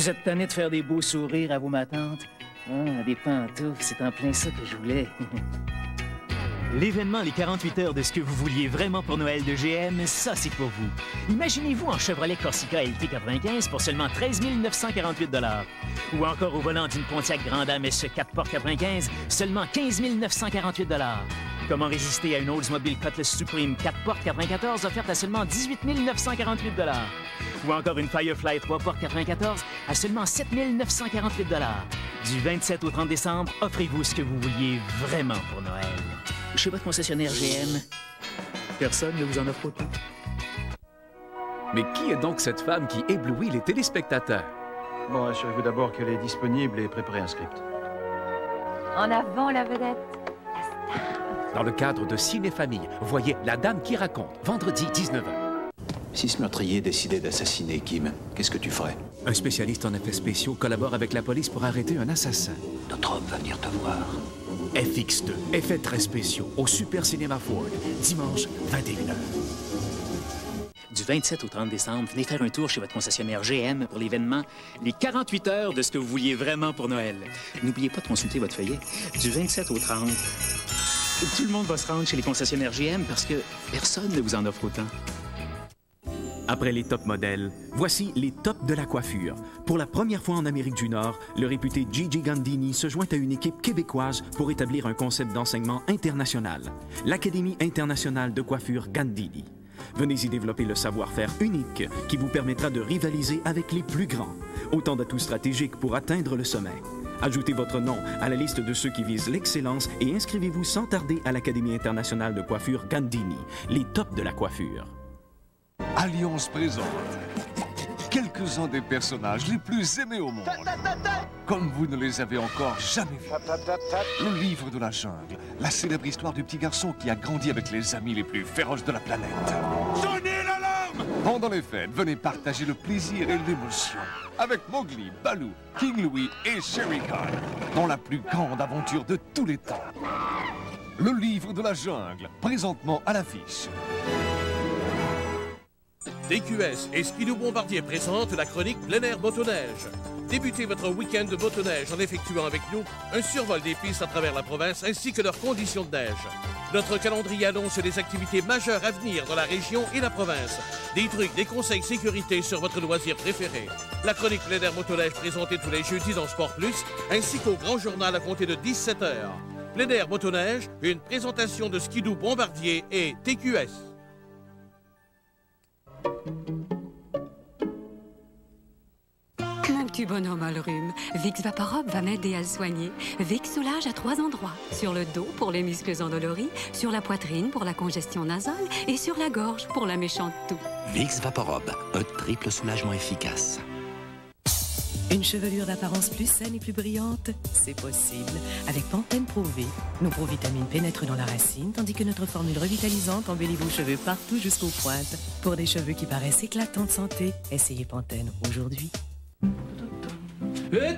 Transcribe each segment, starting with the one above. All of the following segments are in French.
Vous êtes tanné de faire des beaux sourires à vos matantes? Ah, des pantoufles, c'est en plein ça que je voulais. L'événement Les 48 heures de ce que vous vouliez vraiment pour Noël de GM, ça, c'est pour vous. Imaginez-vous en Chevrolet Corsica LT 95 pour seulement 13 948 $. Ou encore au volant d'une Pontiac Grand Am SE 4 portes 95, seulement 15 948 $. Comment résister à une Oldsmobile Cutlass Supreme 4 portes 94 offerte à seulement 18 948 $. Ou encore une Firefly 3 portes 94 à seulement 7 948 $. Du 27 au 30 décembre, offrez-vous ce que vous vouliez vraiment pour Noël. Chez votre concessionnaire GM, personne ne vous en offre autant. Mais qui est donc cette femme qui éblouit les téléspectateurs? Bon, assurez-vous d'abord qu'elle est disponible et préparez un script. En avant, la vedette. Dans le cadre de Ciné-Famille, voyez La Dame qui raconte, vendredi 19h. Si ce meurtrier décidait d'assassiner Kim, qu'est-ce que tu ferais? Un spécialiste en effets spéciaux collabore avec la police pour arrêter un assassin. Notre homme va venir te voir. FX2, effets très spéciaux, au Super Cinéma Ford, dimanche 21h. Du 27 au 30 décembre, venez faire un tour chez votre concessionnaire GM pour l'événement Les 48 heures de ce que vous vouliez vraiment pour Noël. N'oubliez pas de consulter votre feuillet. Du 27 au 30, tout le monde va se rendre chez les concessionnaires GM parce que personne ne vous en offre autant. Après les top modèles, voici les tops de la coiffure. Pour la première fois en Amérique du Nord, le réputé Gigi Gandini se joint à une équipe québécoise pour établir un concept d'enseignement international, l'Académie internationale de coiffure Gandini. Venez y développer le savoir-faire unique qui vous permettra de rivaliser avec les plus grands. Autant d'atouts stratégiques pour atteindre le sommet. Ajoutez votre nom à la liste de ceux qui visent l'excellence et inscrivez-vous sans tarder à l'Académie internationale de coiffure Gandini, les tops de la coiffure. Alliance présente quelques-uns des personnages les plus aimés au monde. Comme vous ne les avez encore jamais vus. Le livre de la jungle, la célèbre histoire du petit garçon qui a grandi avec les amis les plus féroces de la planète. Sonnez l'alarme! Pendant les fêtes, venez partager le plaisir et l'émotion avec Mowgli, Baloo, King Louie et Shere Khan dans la plus grande aventure de tous les temps. Le livre de la jungle, présentement à l'affiche. TQS et Skidoo Bombardier présentent la chronique plein air motoneige. Débutez votre week-end de motoneige en effectuant avec nous un survol des pistes à travers la province ainsi que leurs conditions de neige. Notre calendrier annonce les activités majeures à venir dans la région et la province. Des trucs, des conseils sécurité sur votre loisir préféré. La chronique plein air motoneige présentée tous les jeudis dans Sport Plus ainsi qu'au grand journal à compter de 17h. Plein air motoneige, une présentation de Skidoo Bombardier et TQS. Mon petit bonhomme a le rhume. Vicks Vaporub va m'aider à le soigner. Vicks soulage à 3 endroits. Sur le dos pour les muscles endoloris, sur la poitrine pour la congestion nasale et sur la gorge pour la méchante toux. Vicks Vaporub, un triple soulagement efficace. Une chevelure d'apparence plus saine et plus brillante, c'est possible. Avec Pantene Pro V, nos provitamines pénètrent dans la racine, tandis que notre formule revitalisante embellit vos cheveux partout jusqu'aux pointes. Pour des cheveux qui paraissent éclatants de santé, essayez Pantene aujourd'hui. Je vais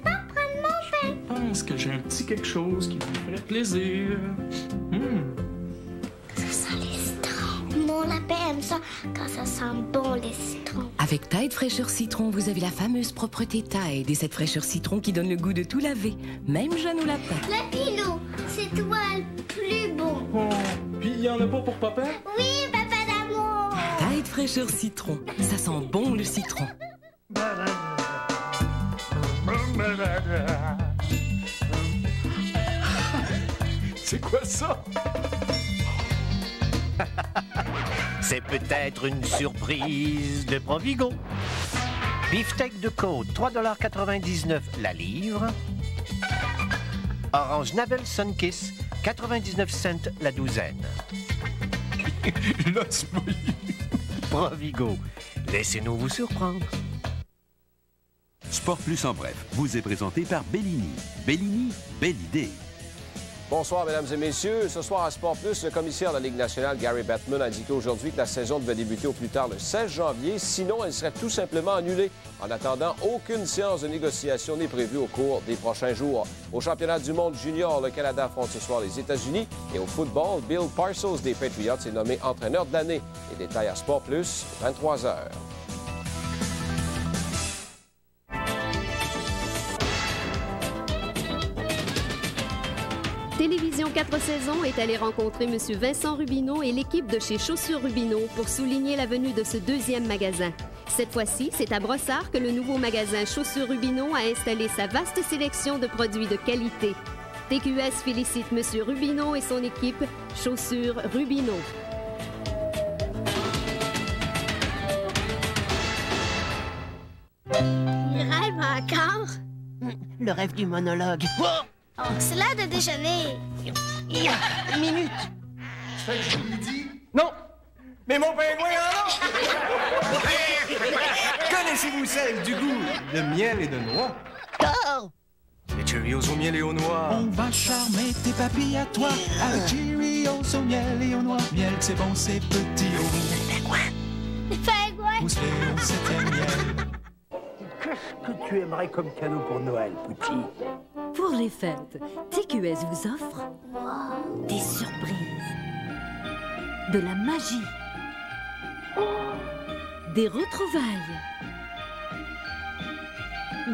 pas prendre mon pain. Je pense que j'ai un petit quelque chose qui vous ferait plaisir. Ça sent les citrons. Mon lapin aime ça quand ça sent bon les citrons. Avec Tide Fraîcheur Citron, vous avez la fameuse propreté Tide et cette fraîcheur citron qui donne le goût de tout laver, même jeune ou lapin. Le Pinot, c'est toi le plus beau. Oh, puis il y en a pas pour papa? Oui, papa d'amour. Tide Fraîcheur Citron, ça sent bon le citron. C'est quoi ça? C'est peut-être une surprise de Provigo. Beefsteak de côte, 3,99 $ la livre. Orange Navel Sunkiss, 99 cents la douzaine. Là, tu m'as eu. Provigo, laissez-nous vous surprendre. Sport Plus en bref vous est présenté par Bellini. Bellini, belle idée. Bonsoir, mesdames et messieurs. Ce soir à Sport Plus, le commissaire de la Ligue nationale, Gary Bettman, a indiqué aujourd'hui que la saison devait débuter au plus tard le 16 janvier. Sinon, elle serait tout simplement annulée. En attendant, aucune séance de négociation n'est prévue au cours des prochains jours. Au championnat du monde junior, le Canada affronte ce soir les États-Unis. Et au football, Bill Parcells des Patriots est nommé entraîneur de l'année. Les détails à Sport Plus, 23h. télévision 4 saisons est allé rencontrer M. Vincent Rubineau et l'équipe de chez Chaussures Rubineau pour souligner la venue de ce deuxième magasin. Cette fois-ci, c'est à Brossard que le nouveau magasin Chaussures Rubineau a installé sa vaste sélection de produits de qualité. TQS félicite M. Rubineau et son équipe Chaussures Rubineau. Il rêve encore? Le rêve du monologue. Oh, c'est l'heure de déjeuner. Une minute. Tu fais que je lui dis? Non! Mais mon pingouin en a! Connaissez-vous celle du goût de miel et de noix? Oh! Les Cheerios au miel et aux noix. On va charmer tes papilles à toi avec Cheerios au miel et aux noix. Miel, c'est bon, c'est petit. Les pingouins! Mousselé au 7e miel. Qu'est-ce que tu aimerais comme cadeau pour Noël, petit? Pour les fêtes, TQS vous offre des surprises, de la magie, des retrouvailles,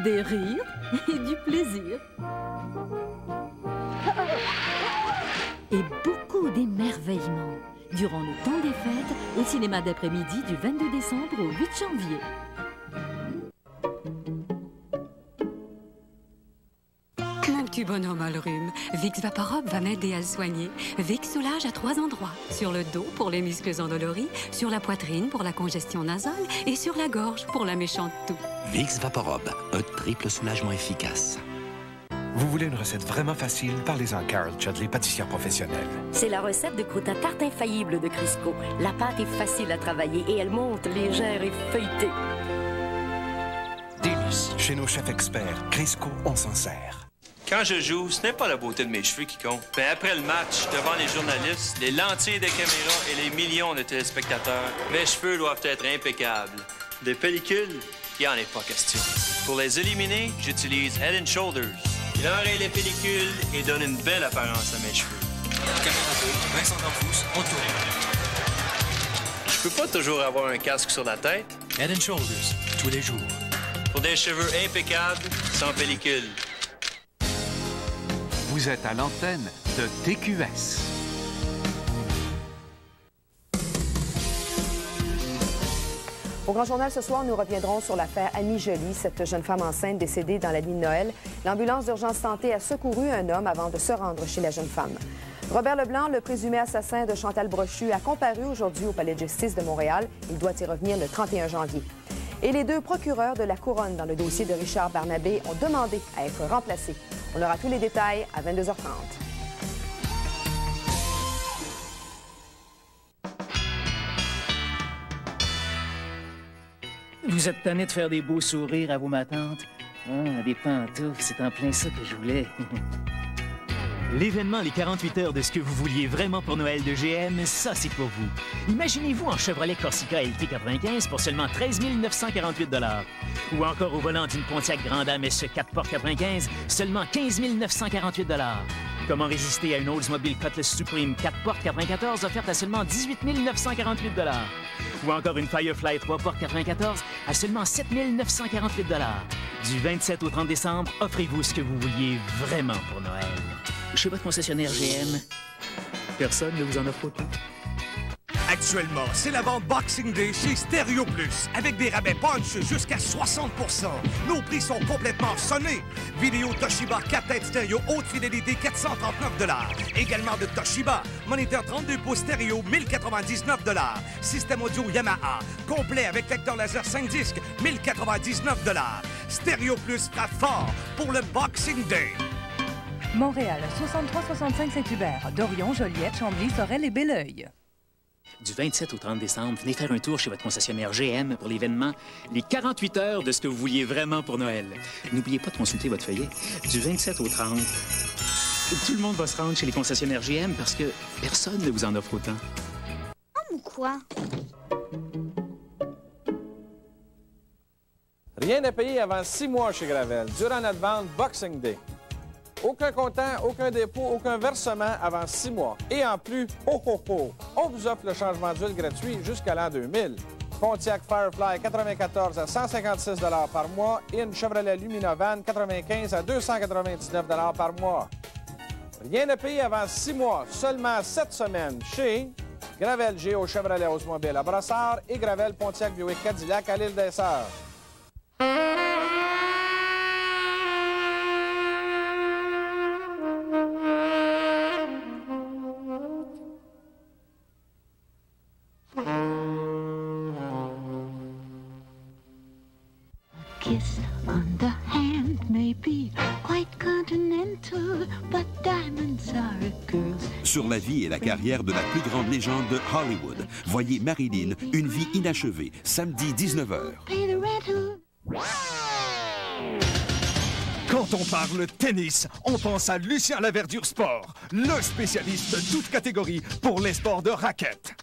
des rires et du plaisir. Et beaucoup d'émerveillement durant le temps des fêtes au cinéma d'après-midi du 22 décembre au 8 janvier. Mon petit bonhomme a le rhume. Vicks Vaporub va m'aider à le soigner. Vicks soulage à 3 endroits. Sur le dos pour les muscles endoloris, sur la poitrine pour la congestion nasale et sur la gorge pour la méchante toux. Vicks Vaporub, un triple soulagement efficace. Vous voulez une recette vraiment facile? Parlez-en à Carol Chudley, pâtissière professionnelle. C'est la recette de croûte à tarte infaillible de Crisco. La pâte est facile à travailler et elle monte légère et feuilletée. Délice. Chez nos chefs experts, Crisco, on s'en sert. Quand je joue, ce n'est pas la beauté de mes cheveux qui compte. Mais après le match, devant les journalistes, les lentilles de caméra et les millions de téléspectateurs, mes cheveux doivent être impeccables. Des pellicules, il n'y en est pas question. Pour les éliminer, j'utilise Head & Shoulders. Il enraye les pellicules et donne une belle apparence à mes cheveux. Caméra 2, Vincent D'Anfous, on tourne. Je peux pas toujours avoir un casque sur la tête. Head & Shoulders, tous les jours. Pour des cheveux impeccables, sans pellicule. Vous êtes à l'antenne de TQS. Au Grand Journal ce soir, nous reviendrons sur l'affaire Annie Joly, cette jeune femme enceinte décédée dans la nuit de Noël. L'ambulance d'urgence santé a secouru un homme avant de se rendre chez la jeune femme. Robert Leblanc, le présumé assassin de Chantal Brochu, a comparu aujourd'hui au Palais de justice de Montréal. Il doit y revenir le 31 janvier. Et les deux procureurs de la Couronne dans le dossier de Richard Barnabé ont demandé à être remplacés. On aura tous les détails à 22h30. Vous êtes tanné de faire des beaux sourires à vos matantes? Ah, des pantoufles, c'est en plein ça que je voulais. L'événement Les 48 heures de ce que vous vouliez vraiment pour Noël de GM, ça, c'est pour vous. Imaginez-vous en Chevrolet Corsica LT 95 pour seulement 13 948 $. Ou encore au volant d'une Pontiac Grand Am SE 4 portes 95, seulement 15 948 $. Comment résister à une Oldsmobile Cutlass Supreme 4 portes 94 offerte à seulement 18 948 $. Ou encore une Firefly 3 portes 94 à seulement 7 948 $. Du 27 au 30 décembre, offrez-vous ce que vous vouliez vraiment pour Noël. Chez votre concessionnaire GM, personne ne vous en offre autant. Actuellement, c'est la vente Boxing Day chez Stereo Plus, avec des rabais punch jusqu'à 60%. Nos prix sont complètement sonnés. Vidéo Toshiba 4 têtes stéréo haute fidélité, 439 $. Également de Toshiba, moniteur 32 pouces stéréo, 1099 $. Système audio Yamaha, complet avec lecteur laser 5 disques, 1099 $. Stereo Plus frappe fort pour le Boxing Day. Montréal, 63-65 Saint-Hubert, Dorion, Joliette, Chambly, Sorel et Belleuil. Du 27 au 30 décembre, venez faire un tour chez votre concessionnaire GM pour l'événement Les 48 heures de ce que vous vouliez vraiment pour Noël. N'oubliez pas de consulter votre feuillet. Du 27 au 30, tout le monde va se rendre chez les concessionnaires GM parce que personne ne vous en offre autant. Ou quoi? Rien à payer avant 6 mois chez Gravel, durant notre vente Boxing Day. Aucun comptant, aucun dépôt, aucun versement avant 6 mois. Et en plus, on vous offre le changement d'huile gratuit jusqu'à l'an 2000. Pontiac Firefly 94 à 156 $ par mois et une Chevrolet Lumina Van 95 à 299 $ par mois. Rien à payer avant 6 mois, seulement 7 semaines chez Gravel Géo Chevrolet Oldsmobile à Brossard et Gravel Pontiac Buick Cadillac à l'île des Sœurs. Kiss on the hand may be quite continental, but diamonds are a girl's. Sur la vie et la carrière de la plus grande légende de Hollywood, voyez Marilyn, une vie inachevée, samedi 19h. Quand on parle tennis, on pense à Lucien Laverdure Sport, le spécialiste de toute catégorie pour les sports de raquettes.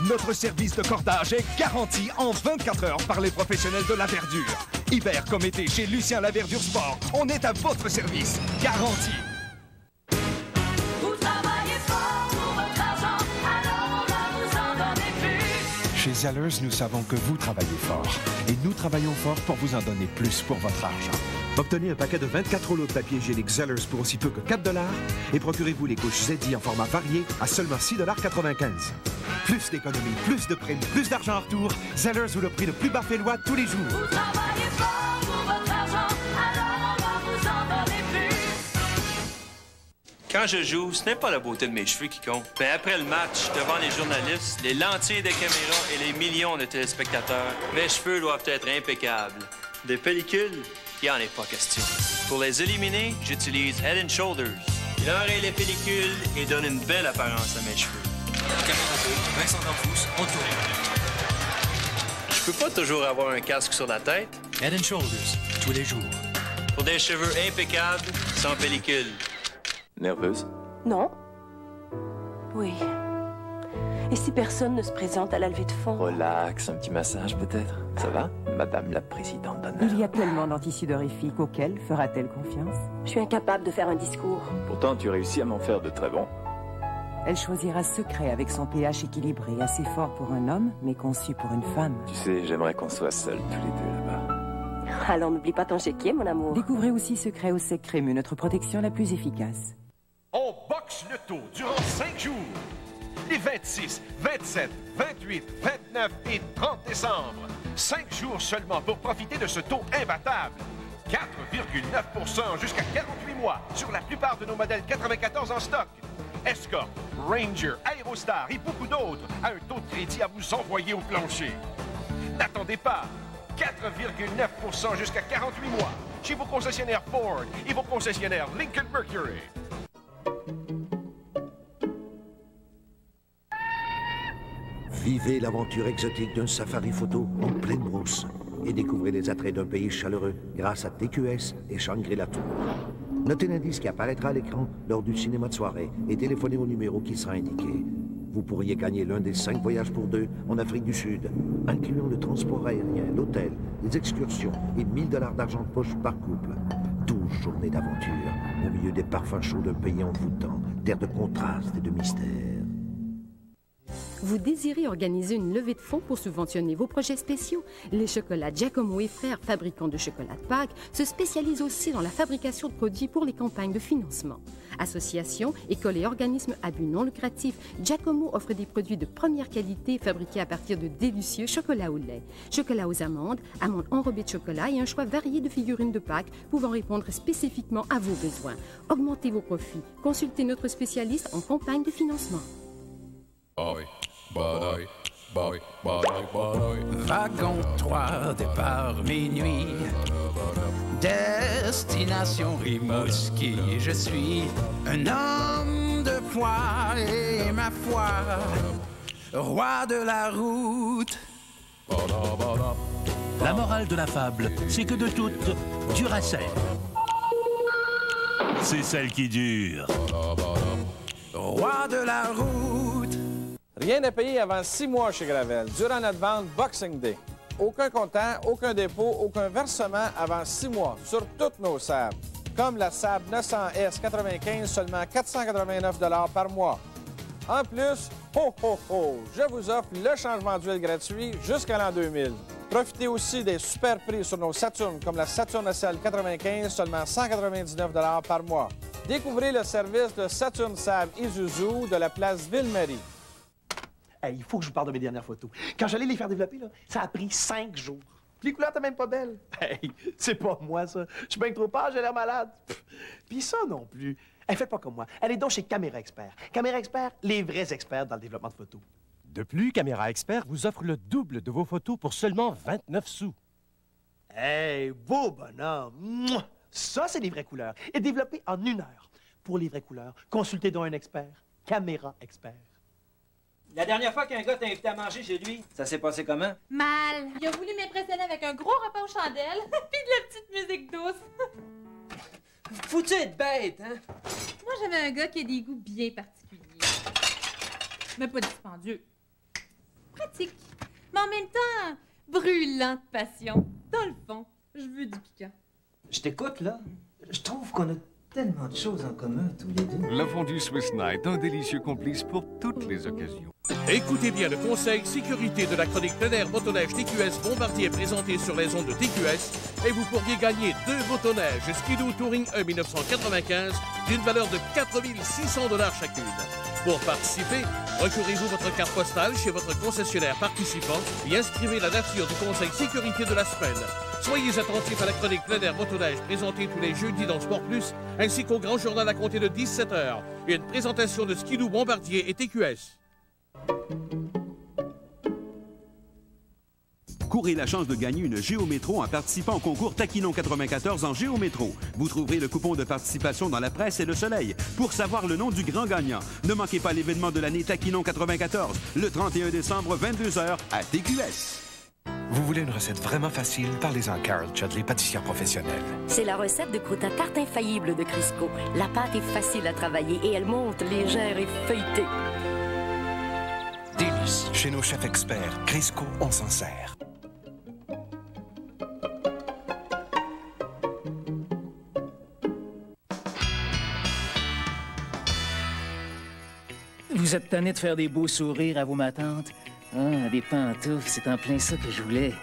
Notre service de cordage est garanti en 24 heures par les professionnels de la verdure. Hiver comme été chez Lucien Laverdure Sport, on est à votre service, garanti. Vous travaillez fort pour votre argent, alors on va vous en donner plus. Chez Zellers, nous savons que vous travaillez fort. Et nous travaillons fort pour vous en donner plus pour votre argent. Obtenez un paquet de 24 rouleaux de papier hygiénique Zellers pour aussi peu que 4 $ et procurez-vous les couches Zeddy en format varié à seulement 6,95 $. Plus d'économies, plus de primes, plus d'argent en retour. Zellers vous le prix le plus bas félois tous les jours. Vous travaillez fort pour votre argent, alors on va vous en donner plus. Quand je joue, ce n'est pas la beauté de mes cheveux qui compte. Mais après le match, devant les journalistes, les lentilles de caméra et les millions de téléspectateurs, mes cheveux doivent être impeccables. Des pellicules, il n'y en est pas question. Pour les éliminer, j'utilise Head & Shoulders. Il enraye les pellicules et donne une belle apparence à mes cheveux. Caméra 2, Vincent D'Anfous, on tourne. Je peux pas toujours avoir un casque sur la tête. Head & Shoulders, tous les jours. Pour des cheveux impeccables, sans pellicule. Nerveuse? Non. Oui. Et si personne ne se présente à la levée de fonds? Relax, un petit massage peut-être. Ça va, Madame la Présidente d'honneur? Il y a tellement d'antisudorifiques auxquels fera-t-elle confiance? Je suis incapable de faire un discours. Pourtant, tu réussis à m'en faire de très bons. Elle choisira secret avec son pH équilibré, assez fort pour un homme, mais conçu pour une femme. Tu sais, j'aimerais qu'on soit seuls tous les deux là-bas. Alors n'oublie pas ton chéquier, mon amour. Découvrez aussi Secret au Sec Crémeux, notre protection la plus efficace. On boxe le taux durant 5 jours. Les 26, 27, 28, 29 et 30 décembre. 5 jours seulement pour profiter de ce taux imbattable. 4,9 % jusqu'à 48 mois sur la plupart de nos modèles 94 en stock. Escort, Ranger, Aerostar et beaucoup d'autres à un taux de crédit à vous envoyer au plancher. N'attendez pas. 4,9 % jusqu'à 48 mois chez vos concessionnaires Ford et vos concessionnaires Lincoln Mercury. Vivez l'aventure exotique d'un safari photo en pleine brousse et découvrez les attraits d'un pays chaleureux grâce à TQS et Shangri-La Tour. Notez l'indice qui apparaîtra à l'écran lors du cinéma de soirée et téléphonez au numéro qui sera indiqué. Vous pourriez gagner l'un des 5 voyages pour 2 en Afrique du Sud, incluant le transport aérien, l'hôtel, les excursions et 1 000 $ d'argent de poche par couple. 12 journées d'aventure au milieu des parfums chauds d'un pays envoûtant, terre de contrastes et de mystères. Vous désirez organiser une levée de fonds pour subventionner vos projets spéciaux? Les chocolats Giacomo et Frères, fabricants de chocolat de Pâques, se spécialisent aussi dans la fabrication de produits pour les campagnes de financement. Associations, écoles et organismes à but non lucratif, Giacomo offre des produits de première qualité fabriqués à partir de délicieux chocolats au lait. Chocolat aux amandes, amandes enrobées de chocolat et un choix varié de figurines de Pâques pouvant répondre spécifiquement à vos besoins. Augmentez vos profits. Consultez notre spécialiste en campagne de financement. Wagon 3, départ minuit. Destination Rimouski. Je suis un homme de foi et ma foi, roi de la route. La morale de la fable, c'est que de toutes, Duracell. C'est celle qui dure. Roi de la route. Rien à payer avant 6 mois chez Gravel, durant notre vente Boxing Day. Aucun comptant, aucun dépôt, aucun versement avant 6 mois sur toutes nos Saab. Comme la Saab 900S 95, seulement 489 $ par mois. En plus, je vous offre le changement d'huile gratuit jusqu'à l'an 2000. Profitez aussi des super prix sur nos Saturn, comme la Saturn SL 95, seulement 199 $ par mois. Découvrez le service de Saturn Save Isuzu de la place Ville-Marie. Hey, il faut que je vous parle de mes dernières photos. Quand j'allais les faire développer, là, ça a pris 5 jours. Les couleurs étaient même pas belles. Hey, c'est pas moi, ça. Je suis bien trop pâle, j'ai l'air malade. Puis ça non plus. Elle fait pas comme moi. Elle est donc chez Caméra Expert. Caméra Expert, les vrais experts dans le développement de photos. De plus, Caméra Expert vous offre le double de vos photos pour seulement 29 sous. Hey, beau bonhomme! Mouah! Ça, c'est des vraies couleurs. Et développé en 1 heure. Pour les vraies couleurs, consultez donc un expert. Caméra Expert. La dernière fois qu'un gars t'a invité à manger chez lui, ça s'est passé comment? Mal. Il a voulu m'impressionner avec un gros repas aux chandelles puis de la petite musique douce. Faut-tu être bête, hein? Moi, j'avais un gars qui a des goûts bien particuliers. Mais pas dispendieux. Pratique. Mais en même temps, brûlant de passion. Dans le fond, je veux du piquant. Je t'écoute, là. Je trouve qu'on a tellement de choses en commun, tous les deux. La fondue Swiss Night, un délicieux complice pour toutes les occasions. Écoutez bien le conseil sécurité de la chronique plein air motoneige TQS Bombardier présenté sur les ondes de TQS et vous pourriez gagner 2 motoneiges Ski-Doo Touring E 1995 d'une valeur de 4 600 $ chacune. Pour participer, procurez-vous votre carte postale chez votre concessionnaire participant et inscrivez la nature du conseil sécurité de la semaine. Soyez attentifs à la chronique plein air motoneige présentée tous les jeudis dans Sport Plus ainsi qu'au grand journal à compter de 17h. Une présentation de Ski-Doo Bombardier et TQS. Courez la chance de gagner une Géométro en participant au concours Taquinon 94 en Géométro. Vous trouverez le coupon de participation dans la presse et le soleil pour savoir le nom du grand gagnant. Ne manquez pas l'événement de l'année Taquinon 94, le 31 décembre, 22h à TQS. Vous voulez une recette vraiment facile? Parlez-en à Carol Chudley, pâtissière professionnelle. C'est la recette de croûte à tarte infaillible de Crisco. La pâte est facile à travailler et elle monte légère et feuilletée. Délice. Chez nos chefs experts, Crisco, on s'en sert. Vous êtes tanné de faire des beaux sourires à vos matantes? Ah, des pantoufles, c'est en plein ça que je voulais.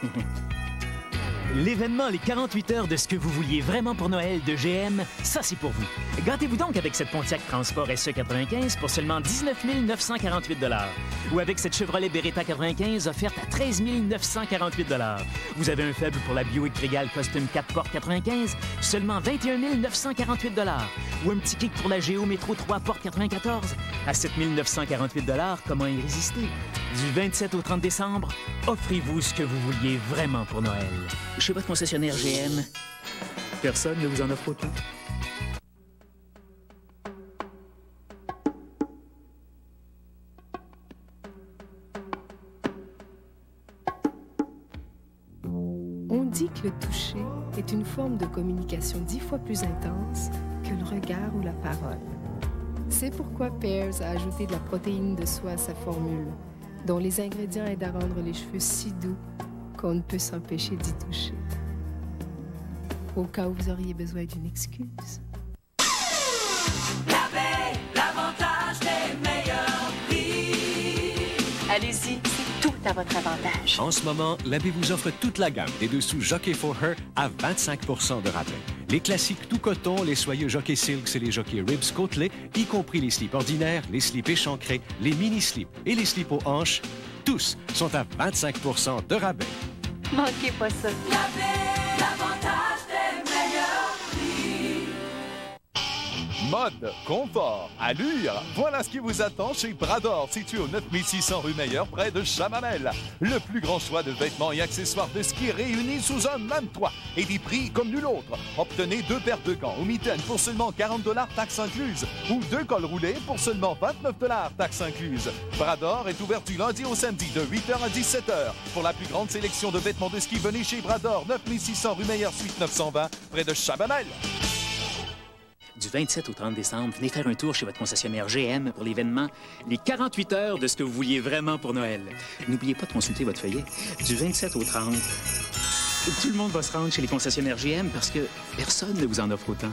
L'événement Les 48 heures de ce que vous vouliez vraiment pour Noël de GM, ça c'est pour vous. Gâtez-vous donc avec cette Pontiac Transport SE 95 pour seulement 19 948 $. Ou avec cette Chevrolet Beretta 95 offerte à 13 948 $. Vous avez un faible pour la Buick Regal Custom 4 portes 95, seulement 21 948 $. Ou un petit kick pour la Géo Métro 3 portes 94 à 7 948 $. Comment y résister? Du 27 au 30 décembre, offrez-vous ce que vous vouliez vraiment pour Noël. Chez votre concessionnaire GM, personne ne vous en offre autant. On dit que le toucher est une forme de communication 10 fois plus intense que le regard ou la parole. C'est pourquoi Pears a ajouté de la protéine de soie à sa formule, dont les ingrédients aident à rendre les cheveux si doux qu'on ne peut s'empêcher d'y toucher. Au cas où vous auriez besoin d'une excuse. La baie, l'avantage des meilleurs prix. Allez-y, c'est tout à votre avantage. En ce moment, la baie vous offre toute la gamme des dessous Jockey for Her à 25 % de rabais. Les classiques tout coton, les soyeux Jockey Silks et les Jockey Ribs côtelés, y compris les slips ordinaires, les slips échancrés, les mini-slips et les slips aux hanches, tous sont à 25 % de rabais. Manquez pas ça. La baie, l'avantage des meilleurs prix. Mode, confort, allure, voilà ce qui vous attend chez Brador, situé au 9600 rue Meyer, près de Chamamel. Le plus grand choix de vêtements et accessoires de ski réunis sous un même toit et des prix comme nul autre. Obtenez 2 paires de gants ou mitaines pour seulement 40 $, taxes incluses, ou 2 cols roulés pour seulement 29 $, taxes incluses. Brador est ouvert du lundi au samedi de 8h à 17h. Pour la plus grande sélection de vêtements de ski, venez chez Brador, 9600 rue Meyer, suite 920, près de Chamamel. Du 27 au 30 décembre, venez faire un tour chez votre concessionnaire GM pour l'événement Les 48 heures de ce que vous vouliez vraiment pour Noël. N'oubliez pas de consulter votre feuillet. Du 27 au 30, tout le monde va se rendre chez les concessionnaires GM parce que personne ne vous en offre autant.